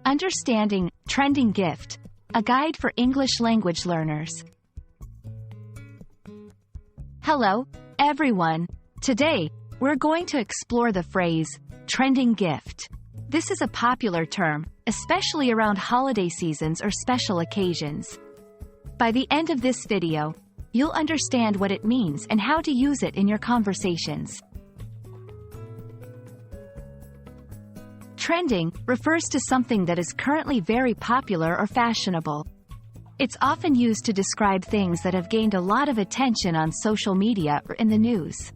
Understanding Trending Gift, a guide for English language learners. Hello, everyone. Today, we're going to explore the phrase, trending gift. This is a popular term, especially around holiday seasons or special occasions. By the end of this video, you'll understand what it means and how to use it in your conversations. Trending refers to something that is currently very popular or fashionable. It's often used to describe things that have gained a lot of attention on social media or in the news.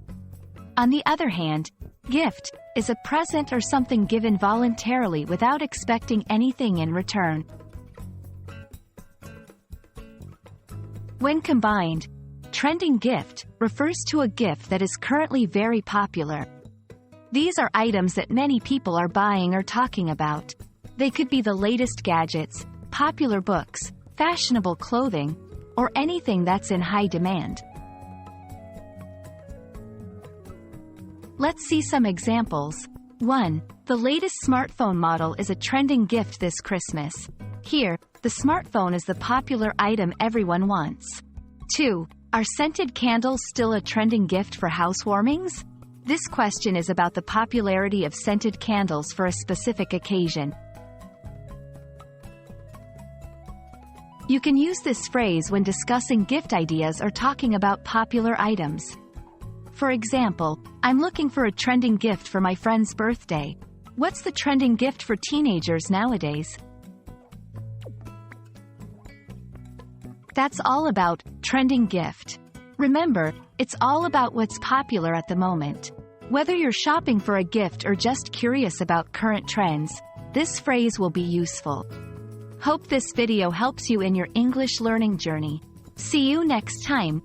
On the other hand, gift is a present or something given voluntarily without expecting anything in return. When combined, trending gift refers to a gift that is currently very popular. These are items that many people are buying or talking about. They could be the latest gadgets, popular books, fashionable clothing, or anything that's in high demand. Let's see some examples. 1. The latest smartphone model is a trending gift this Christmas. Here, the smartphone is the popular item everyone wants. 2. Are scented candles still a trending gift for housewarmings? This question is about the popularity of scented candles for a specific occasion. You can use this phrase when discussing gift ideas or talking about popular items. For example, I'm looking for a trending gift for my friend's birthday. What's the trending gift for teenagers nowadays? That's all about trending gift. Remember, it's all about what's popular at the moment. Whether you're shopping for a gift or just curious about current trends, this phrase will be useful. Hope this video helps you in your English learning journey. See you next time.